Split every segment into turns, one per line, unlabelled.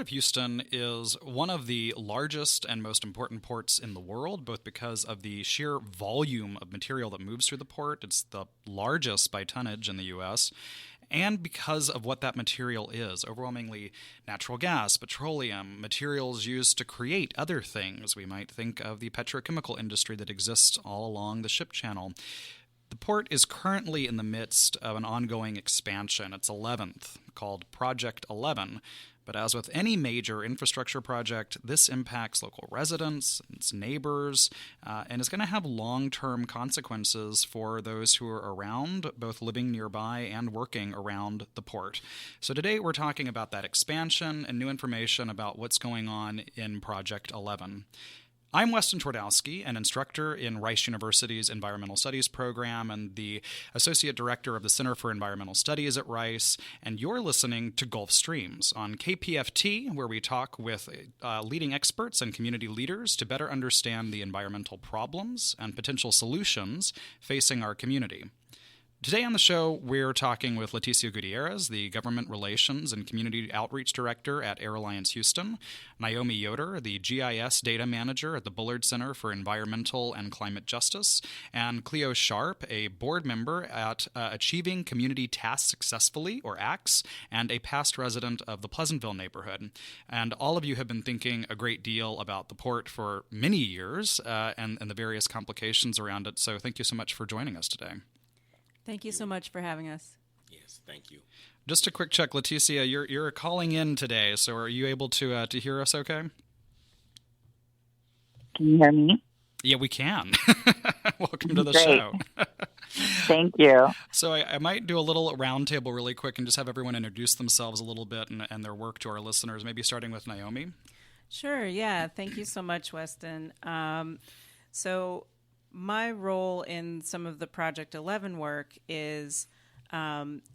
of Houston is one of the largest and most important ports in the world, both because of the sheer volume of material that moves through the port. It's the largest by tonnage in the U.S., and because of what that material is, overwhelmingly natural gas, petroleum, materials used to create other things. We might think of the petrochemical industry that exists all along the ship channel. The port is currently in the midst of an ongoing expansion. It's 11th, called Project 11. But as with any major infrastructure project, this impacts local residents, its neighbors, and is going to have long-term consequences for those who are around, both living nearby and working around the port. So today we're talking about that expansion and new information about what's going on in Project 11. I'm Weston Twardowski, an instructor in Rice University's Environmental Studies program and the Associate Director of the Center for Environmental Studies at Rice, and you're listening to Gulf Streams on KPFT, where we talk with leading experts and community leaders to better understand the environmental problems and potential solutions facing our community. Today on the show, we're talking with Leticia Gutierrez, the Government Relations and Community Outreach Director at Air Alliance Houston, Naomi Yoder, the GIS Data Manager at the Bullard Center for Environmental and Climate Justice, and Cleo Sharp, a board member at Achieving Community Tasks Successfully, or ACTS, and a past resident of the Pleasantville neighborhood. And all of you have been thinking a great deal about the port for many years and the various complications around it, so thank you so much for joining us today.
Thank you so much for having us.
Yes, thank you.
Just a quick check, Leticia, you're calling in today, so are you able to hear us okay?
Can you hear me?
Yeah, we can. Welcome to the
Great.
show.
Thank you.
So I might do a little roundtable really quick and just have everyone introduce themselves a little bit and their work to our listeners, maybe starting with Naomi.
Sure, yeah. Thank you so much, Weston. So my role in some of the Project 11 work is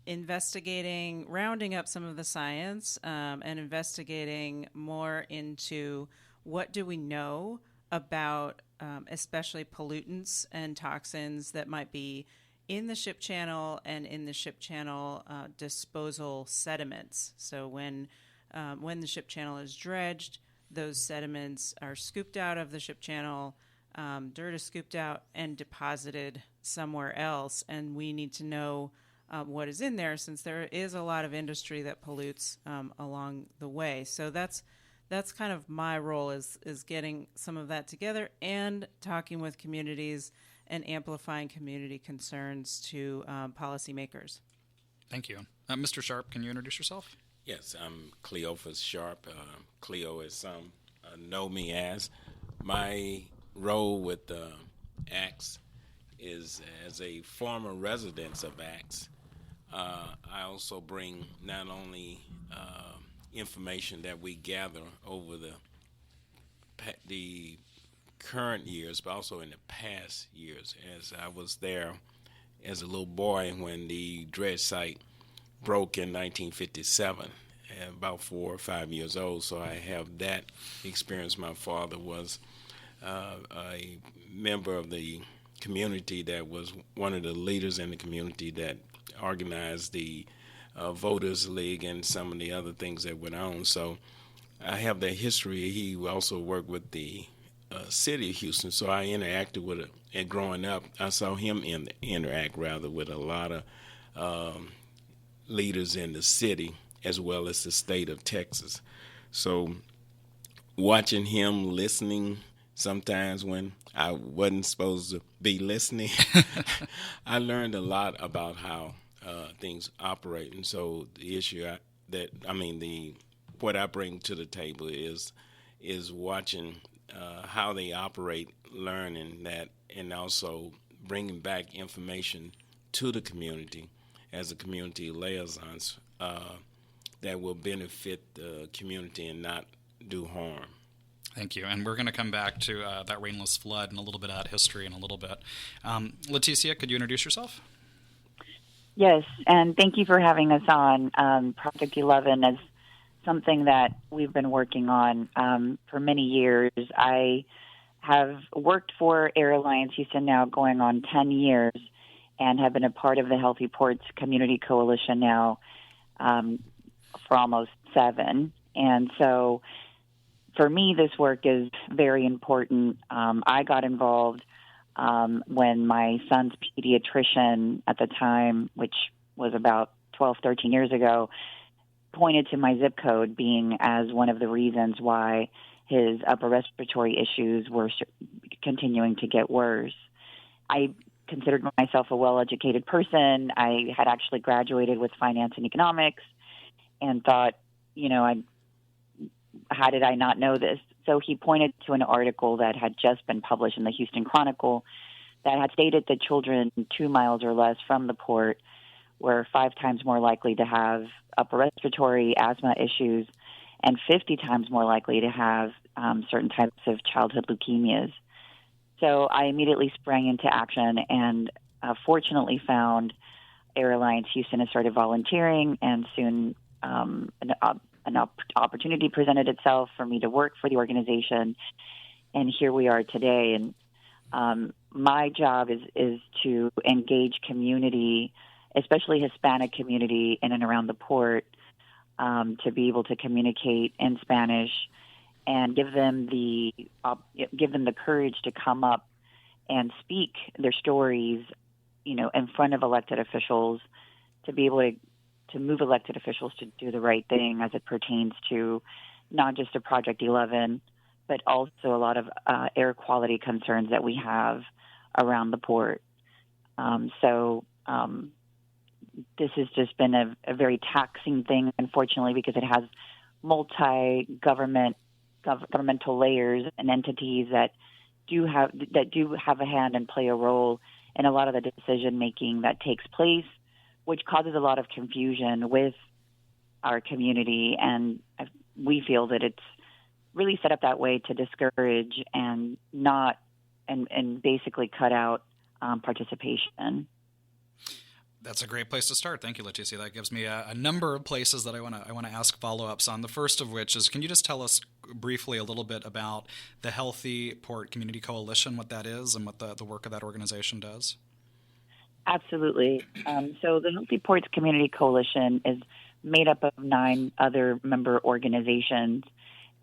investigating, rounding up some of the science and investigating more into what do we know about especially pollutants and toxins that might be in the ship channel and in the ship channel disposal sediments. So when the ship channel is dredged, those sediments are scooped out of the ship channel. Dirt is scooped out and deposited somewhere else, and we need to know what is in there, since there is a lot of industry that pollutes along the way. So that's kind of my role is getting some of that together and talking with communities and amplifying community concerns to policymakers.
Thank you. Mr. Sharp, can you introduce yourself?
Yes, I'm Cleo Sharp. Cleo, as some know me as. My role with ACTS is as a former resident of ACTS. I also bring not only information that we gather over the current years, but also in the past years, as I was there as a little boy when the dredge site broke in 1957, and about 4 or 5 years old, so I have that experience. My father was a member of the community that was one of the leaders in the community that organized the Voters League and some of the other things that went on. So I have that history. He also worked with the city of Houston, so I interacted with it. And growing up, I saw him interact with a lot of leaders in the city as well as the state of Texas. So watching him, listening, sometimes when I wasn't supposed to be listening, I learned a lot about how things operate. And so the issue what I bring to the table is watching how they operate, learning that, and also bringing back information to the community as a community liaisons that will benefit the community and not do harm.
Thank you. And we're going to come back to that rainless flood and a little bit of that history in a little bit. Leticia, could you introduce yourself?
Yes, and thank you for having us on. Project 11 is something that we've been working on for many years. I have worked for Air Alliance Houston now going on 10 years and have been a part of the Healthy Ports Community Coalition now for almost 7. And so for me, this work is very important. I got involved when my son's pediatrician at the time, which was about 12, 13 years ago, pointed to my zip code being as one of the reasons why his upper respiratory issues were continuing to get worse. I considered myself a well-educated person. I had actually graduated with finance and economics and thought, how did I not know this? So he pointed to an article that had just been published in the Houston Chronicle that had stated that children 2 miles or less from the port were 5 times more likely to have upper respiratory asthma issues and 50 times more likely to have certain types of childhood leukemias. So I immediately sprang into action and fortunately found Air Alliance Houston and started volunteering, and soon an opportunity presented itself for me to work for the organization, and here we are today. And my job is to engage community, especially Hispanic community in and around the port, to be able to communicate in Spanish and give them the courage to come up and speak their stories, in front of elected officials, to be able to move elected officials to do the right thing as it pertains to not just to Project 11, but also a lot of air quality concerns that we have around the port. This has just been a very taxing thing, unfortunately, because it has governmental layers and entities that do have a hand and play a role in a lot of the decision making that takes place, which causes a lot of confusion with our community. And we feel that it's really set up that way to discourage and basically cut out participation.
That's a great place to start. Thank you, Leticia. That gives me a number of places that I want to ask follow-ups on. The first of which is, can you just tell us briefly a little bit about the Healthy Port Community Coalition, what that is, and what the work of that organization does?
Absolutely. So the Healthy Ports Community Coalition is made up of 9 other member organizations.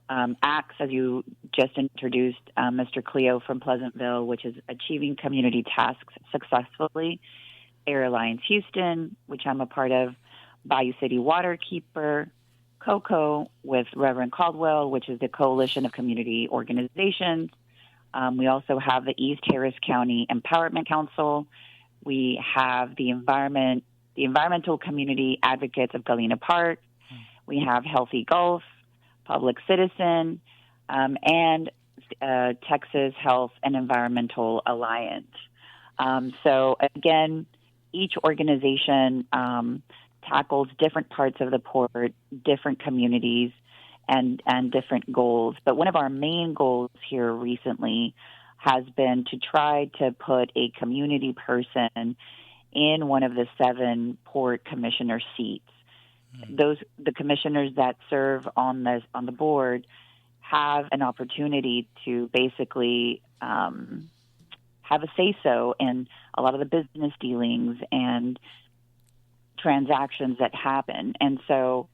ACTS, as you just introduced, Mr. Cleo from Pleasantville, which is Achieving Community Tasks Successfully. Air Alliance Houston, which I'm a part of, Bayou City Waterkeeper, COCO with Reverend Caldwell, which is the Coalition of Community Organizations. We also have the East Harris County Empowerment Council. We have the Environmental Community Advocates of Galena Park. We have Healthy Gulf, Public Citizen, and Texas Health and Environmental Alliance. So again, each organization tackles different parts of the port, different communities, and different goals. But one of our main goals here recently has been to try to put a community person in one of the 7 port commissioner seats. The commissioners that serve on the board have an opportunity to basically have a say-so in a lot of the business dealings and transactions that happen. And so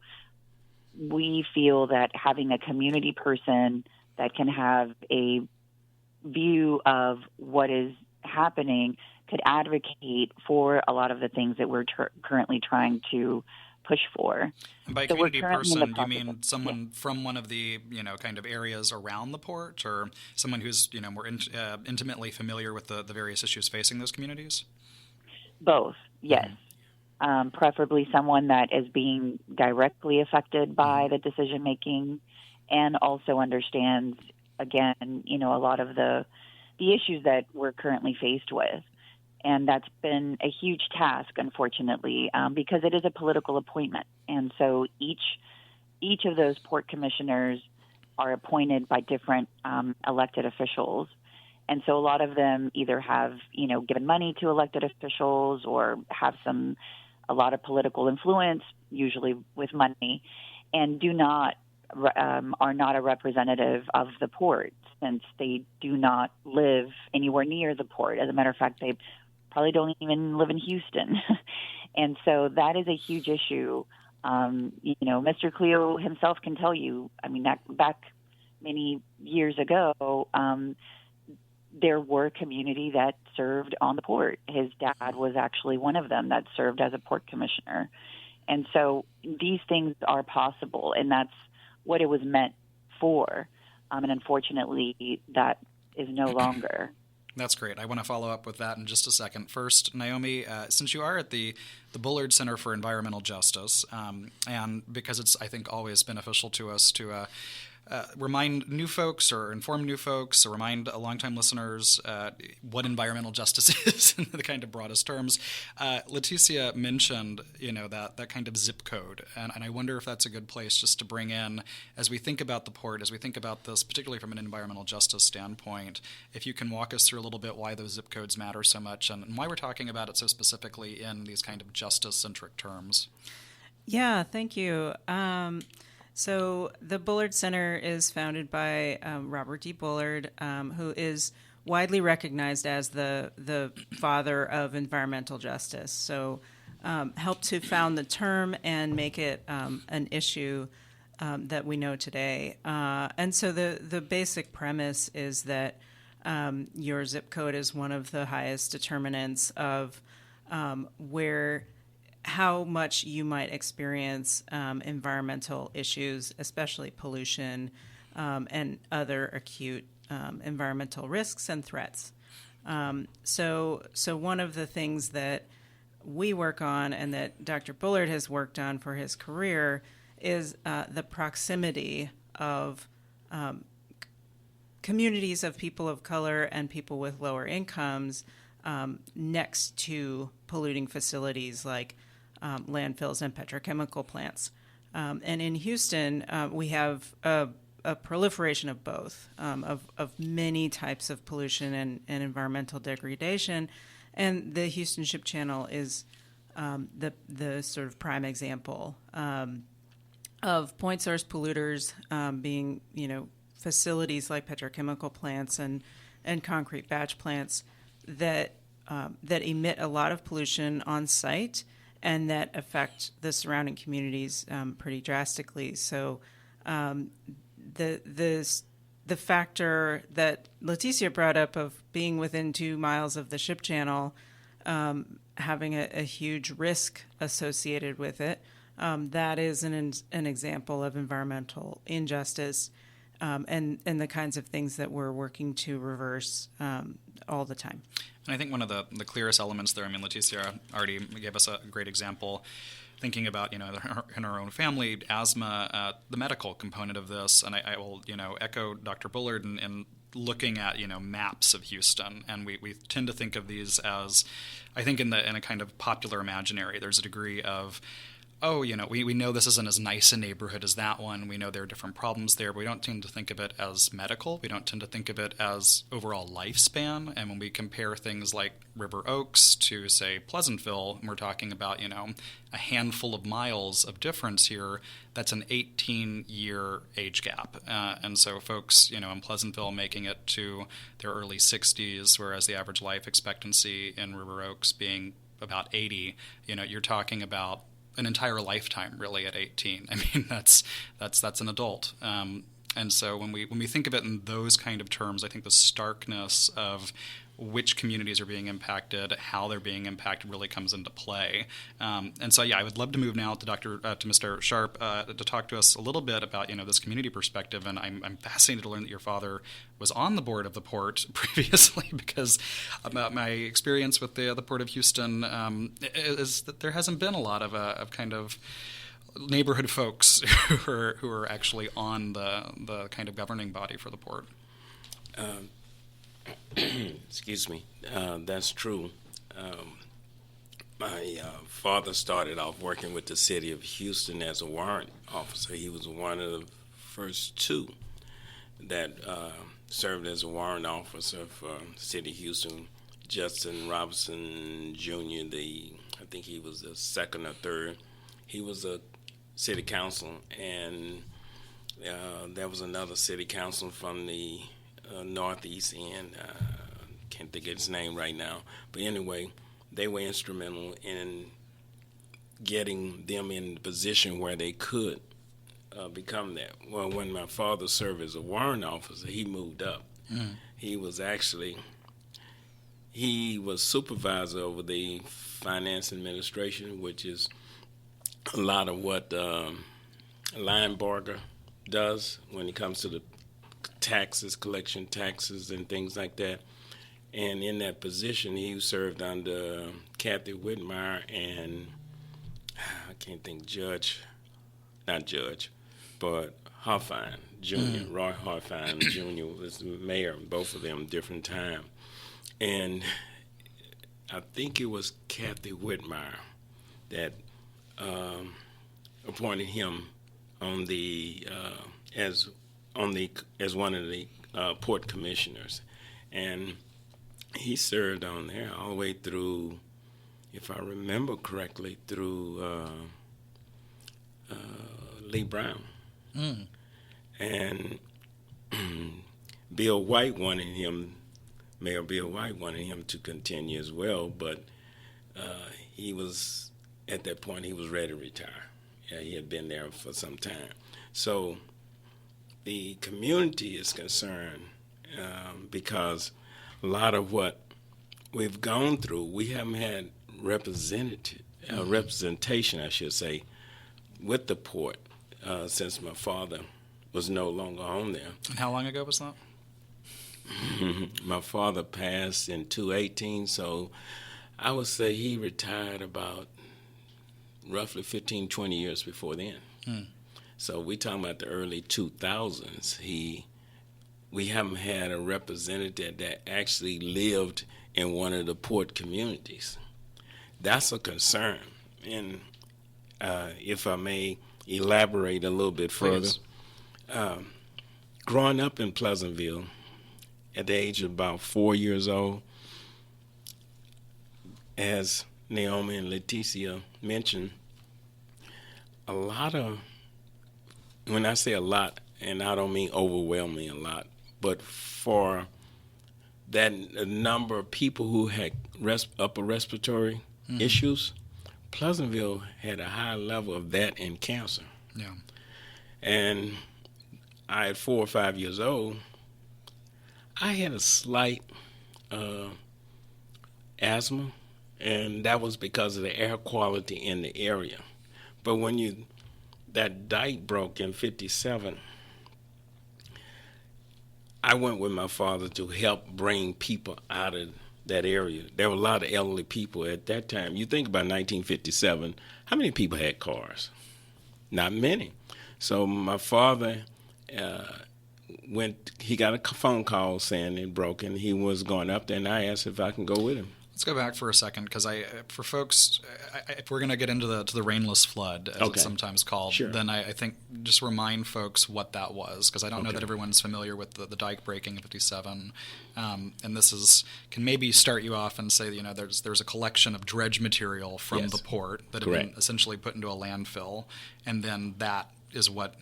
we feel that having a community person that can have a view of what is happening could advocate for a lot of the things that we're currently trying to push for.
And by community person, do you mean someone from one of the kind of areas around the port, or someone who's more intimately familiar with the various issues facing those communities?
Both, yes. Preferably someone that is being directly affected by the decision making, and also understands, again, a lot of the issues that we're currently faced with. And that's been a huge task, unfortunately, because it is a political appointment. And so each of those port commissioners are appointed by different elected officials. And so a lot of them either have, given money to elected officials or have a lot of political influence, usually with money, and are not a representative of the port, since they do not live anywhere near the port. As a matter of fact, they probably don't even live in Houston. And so that is a huge issue Mr. Cleo himself can tell you, I mean, back many years ago, there were community that served on the port. His dad was actually one of them that served as a port commissioner. And so these things are possible, and that's what it was meant for. And unfortunately, that is no longer.
That's great. I want to follow up with that in just a second. First, Naomi, since you are at the Bullard Center for Environmental Justice, and because it's, I think, always beneficial to us to remind new folks or inform new folks or remind longtime listeners what environmental justice is in the kind of broadest terms. Leticia mentioned, that kind of zip code, and I wonder if that's a good place just to bring in as we think about the port, as we think about this, particularly from an environmental justice standpoint, if you can walk us through a little bit why those zip codes matter so much and why we're talking about it so specifically in these kind of justice-centric terms.
Yeah, thank you. So the Bullard Center is founded by Robert D. Bullard, who is widely recognized as the father of environmental justice. So helped to found the term and make it an issue that we know today. And so the basic premise is that your zip code is one of the highest determinants of how much you might experience environmental issues, especially pollution and other acute environmental risks and threats. So one of the things that we work on and that Dr. Bullard has worked on for his career is the proximity of communities of people of color and people with lower incomes next to polluting facilities like landfills and petrochemical plants. And in Houston, we have a proliferation of both, of many types of pollution and environmental degradation. And the Houston Ship Channel is the sort of prime example of point source polluters being, facilities like petrochemical plants and concrete batch plants that emit a lot of pollution on site and that affect the surrounding communities pretty drastically. So the factor that Leticia brought up of being within 2 miles of the ship channel, having a huge risk associated with it, that is an example of environmental injustice and the kinds of things that we're working to reverse all the time.
And I think one of the clearest elements there, Leticia already gave us a great example, thinking about, in our own family, asthma, the medical component of this. And I will, echo Dr. Bullard in looking at, maps of Houston. And we tend to think of these as, I think in a kind of popular imaginary, there's a degree of, we know this isn't as nice a neighborhood as that one. We know there are different problems there, but we don't tend to think of it as medical. We don't tend to think of it as overall lifespan. And when we compare things like River Oaks to, say, Pleasantville, we're talking about, a handful of miles of difference here. That's an 18-year age gap. And so folks, in Pleasantville making it to their early 60s, whereas the average life expectancy in River Oaks being about 80, you're talking about an entire lifetime, really, at 18. That's an adult. And so when we think of it in those kind of terms, I think the starkness of which communities are being impacted, how they're being impacted, really comes into play. And so, I would love to move now to Mr. Sharp to talk to us a little bit about this community perspective. And I'm fascinated to learn that your father was on the board of the port previously, because my experience with the Port of Houston is that there hasn't been a lot of kind of neighborhood folks who are actually on the kind of governing body for the port.
Excuse me. That's true. My father started off working with the city of Houston as a warrant officer. He was one of the first two that served as a warrant officer for the city of Houston. Justin Robinson Jr., I think he was the second or third. He was a city council, and there was another city council from the Northeast end. Can't think of his name right now. But anyway, they were instrumental in getting them in the position where they could become that. Well, when my father served as a warrant officer, he moved up. He was supervisor over the finance administration, which is a lot of what Linebarger does when it comes to the taxes, collection taxes and things like that. And in that position, he served under Kathy Whitmire and I can't think but Hoffine Jr., Roy Hoffine Jr. was the mayor, both of them different time. And I think it was Kathy Whitmire that appointed him on the as one of the port commissioners, and he served on there all the way through, if I remember correctly, through Lee Brown. And Bill White wanted him, Mayor Bill White wanted him to continue as well, but he was, at that point, he was ready to retire. Yeah, he had been there for some time. So the community is concerned because a lot of what we've gone through, we haven't had representation, I should say, with the port since my father was no longer on there.
And how long ago was that?
My father passed in 2018, so I would say he retired about roughly 15, 20 years before then. So we're talking about the early 2000s. We haven't had a representative that actually lived in one of the port communities. That's a concern. And if I may elaborate a little bit further, growing up in Pleasantville at the age of about 4 years old, as Naomi and Leticia mentioned, a lot of, when I say a lot, and I don't mean overwhelming a lot, but for that number of people who had upper respiratory issues, Pleasantville had a high level of that and cancer.
Yeah.
And I, at 4 or 5 years old, I had a slight asthma, and that was because of the air quality in the area. But when that dike broke in 57, I went with my father to help bring people out of that area. There were a lot of elderly people at that time. You think about 1957, how many people had cars? Not many. So my father he got a phone call saying it broke, and he was going up there, and I asked if I can go with him.
Let's go back for a second, because for folks, if we're going to get into the rainless flood, as it's sometimes called, then I think just remind folks what that was, because I don't know that everyone's familiar with the dike breaking in 57. And this can maybe start you off and say, there's a collection of dredge material from the port that had been essentially put into a landfill, and then that is what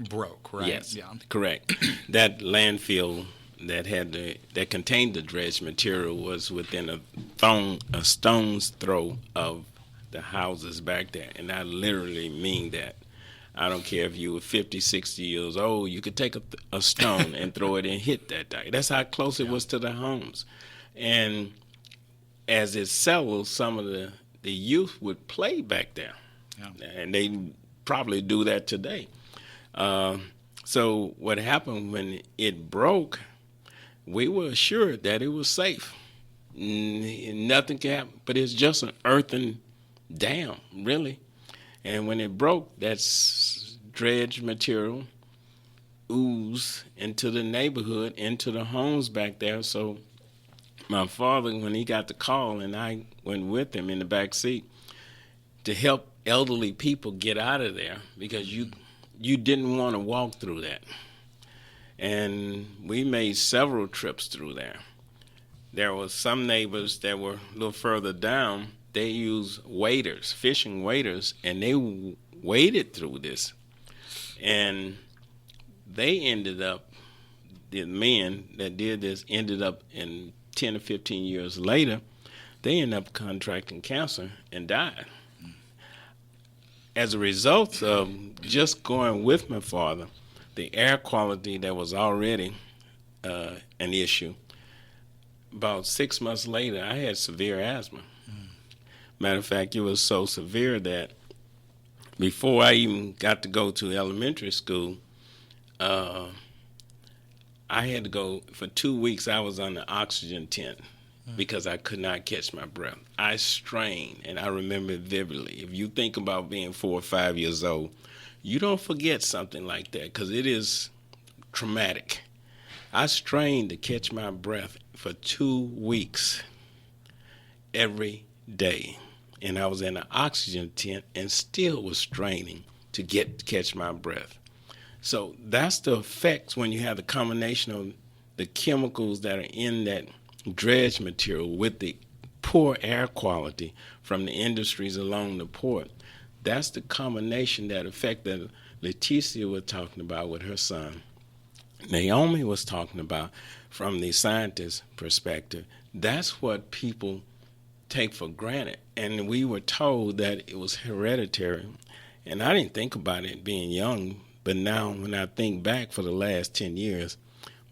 broke, right?
Yes, correct. That landfill that contained the dredge material was within a stone's throw of the houses back there. And I literally mean that. I don't care if you were 50, 60 years old, you could take a stone and throw it and hit that dike. That's how close it was to the homes. And as it settled, some of the youth would play back there. Yeah. And they probably do that today. So what happened when it broke, we were assured that it was safe. Nothing can happen, but it's just an earthen dam, really. And when it broke, that's dredge material oozed into the neighborhood, into the homes back there. So my father, when he got the call, and I went with him in the back seat to help elderly people get out of there, because you didn't want to walk through that. And we made several trips through there. There were some neighbors that were a little further down. They used waders, fishing waders, and they waded through this. And they ended up, the men that did this ended up in 10 or 15 years later, they ended up contracting cancer and died. as a result of just going with my father, the air quality that was already an issue, about 6 months later, I had severe asthma. Matter of fact, it was so severe that before I even got to go to elementary school, I had to go for 2 weeks. I was on the oxygen tent because I could not catch my breath. I strained, and I remember it vividly. If you think about being 4 or 5 years old, you don't forget something like that because it is traumatic. I strained to catch my breath for 2 weeks every day. And I was in an oxygen tent and still was straining to catch my breath. So that's the effects when you have the combination of the chemicals that are in that dredge material with the poor air quality from the industries along the port. That's the combination, that effect that Leticia was talking about with her son. Naomi was talking about from the scientist perspective. That's what people take for granted. And we were told that it was hereditary. And I didn't think about it being young, but now when I think back for the last 10 years,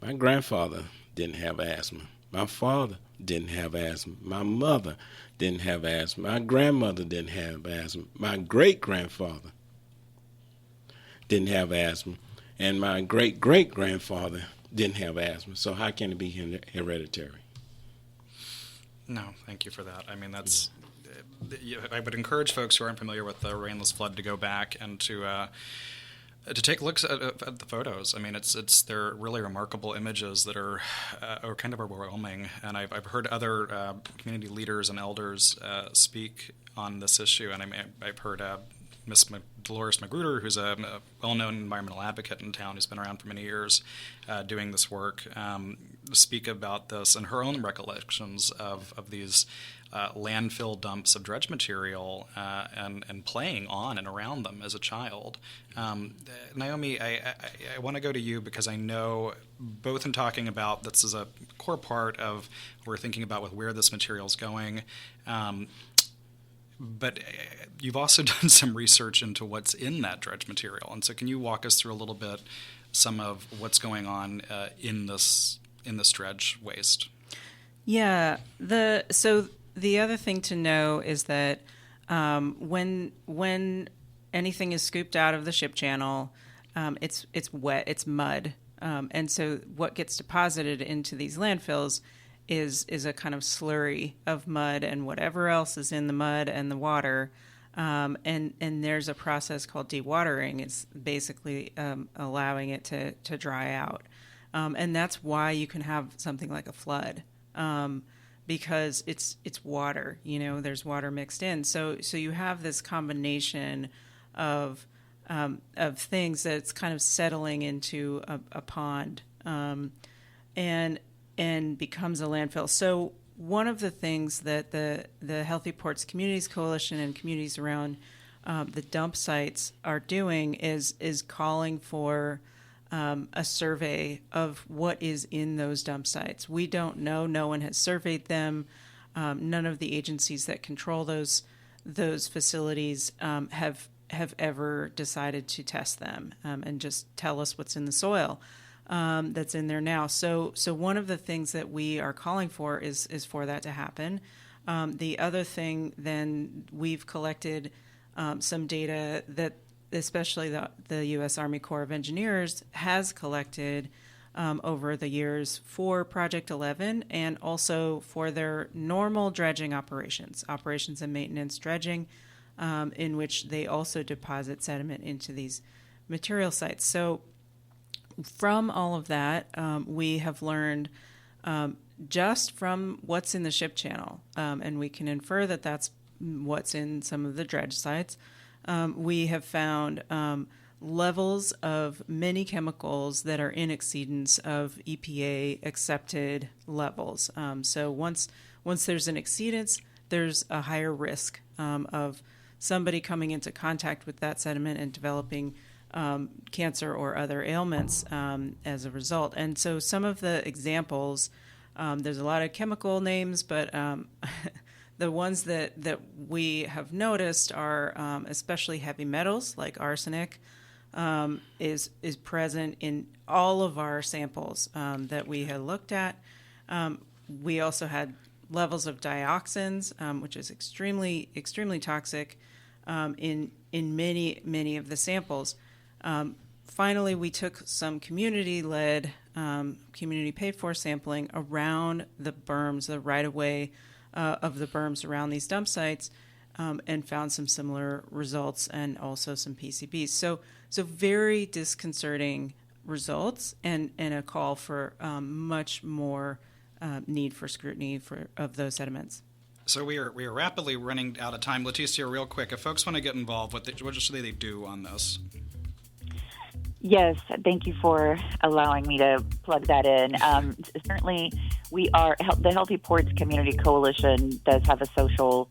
my grandfather didn't have asthma. My father didn't have asthma. My mother didn't have asthma. My grandmother didn't have asthma. My great-grandfather didn't have asthma. And my great-great-grandfather didn't have asthma. So how can it be hereditary?
No, thank you for that. I mean, that's. I would encourage folks who aren't familiar with the rainless flood to go back and to take looks at the photos. I mean, they're really remarkable images that are kind of overwhelming. And I've heard other community leaders and elders speak on this issue, and I've heard Miss Dolores Magruder, who's a well-known environmental advocate in town, who's been around for many years doing this work, speak about this and her own recollections of these landfill dumps of dredge material and playing on and around them as a child. Naomi, I want to go to you because I know both in talking about this is a core part of what we're thinking about with where this material is going, but you've also done some research into what's in that dredge material. And so can you walk us through a little bit some of what's going on in this dredge waste? Yeah.
So the other thing to know is that when anything is scooped out of the ship channel, it's wet, it's mud. And so what gets deposited into these landfills is a kind of slurry of mud and whatever else is in the mud and the water. And there's a process called dewatering. It's basically allowing it to dry out. And that's why you can have something like a flood, because it's water. There's water mixed in. So you have this combination of things that's kind of settling into a pond, and becomes a landfill. So one of the things that the Healthy Ports Communities Coalition and communities around the dump sites are doing is calling for a survey of what is in those dump sites. We don't know. No one has surveyed them. None of the agencies that control those facilities have ever decided to test them and just tell us what's in the soil that's in there now. So one of the things that we are calling for is for that to happen. The other thing, then, we've collected some data that especially the U.S. Army Corps of Engineers has collected over the years for Project 11 and also for their normal dredging operations and maintenance dredging, in which they also deposit sediment into these material sites. So from all of that, we have learned just from what's in the ship channel, and we can infer that that's what's in some of the dredge sites. We have found levels of many chemicals that are in exceedance of EPA accepted levels. So once there's an exceedance, there's a higher risk of somebody coming into contact with that sediment and developing cancer or other ailments as a result. And so some of the examples, there's a lot of chemical names, but The ones that we have noticed are especially heavy metals like arsenic is present in all of our samples that we had looked at. We also had levels of dioxins, which is extremely toxic in many of the samples. Finally, we took some community-led, community paid-for sampling around the berms, the right-of-way of the berms around these dump sites, and found some similar results and also some PCBs. So very disconcerting results, and a call for much more need for scrutiny of those sediments.
So we are rapidly running out of time. Leticia, real quick, if folks want to get involved, what should they do on this?
Yes, thank you for allowing me to plug that in. Certainly, the Healthy Ports Community Coalition does have a social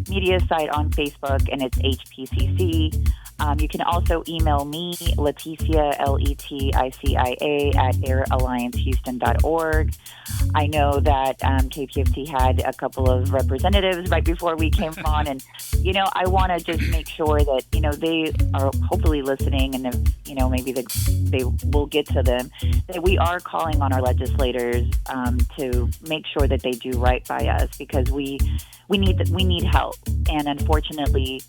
media site on Facebook, and it's HPCC. You can also email me, Leticia, Leticia, at airalliancehouston.org. I know that KPFT had a couple of representatives right before we came on, and, I want to just make sure that, they are hopefully listening, and if, maybe they will get to them, that we are calling on our legislators to make sure that they do right by us, because we need help. And unfortunately,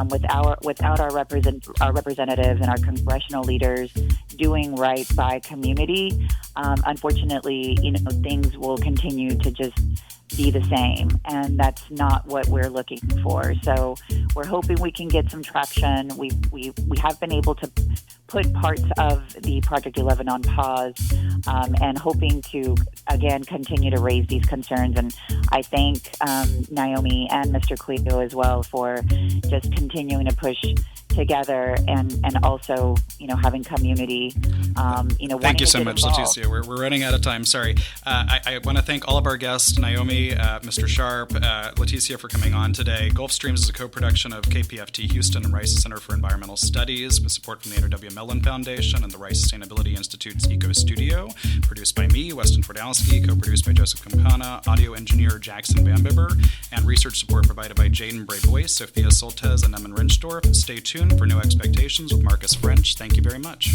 without our representatives and our congressional leaders doing right by community, unfortunately, things will continue to just be the same, and that's not what we're looking for. So we're hoping we can get some traction. We have been able to put parts of the Project 11 on pause, and hoping to, again, continue to raise these concerns. And I thank Naomi and Mr. Cleo as well for just continuing to push together, and also, having community,
Thank you so much, Leticia. We're running out of time. Sorry. I want to thank all of our guests, Naomi, Mr. Sharp, Leticia, for coming on today. Gulf Streams is a co-production of KPFT Houston and Rice Center for Environmental Studies, with support from the Andrew W. Mellon Foundation and the Rice Sustainability Institute's Eco Studio. Produced by me, Weston Twardowski, co-produced by Joseph Campana, audio engineer Jackson Van Bibber, and research support provided by Jaden Brayboy, Sophia Soltez, and Emin Rinchdorf. Stay tuned for No Expectations with Marcus French. Thank you very much.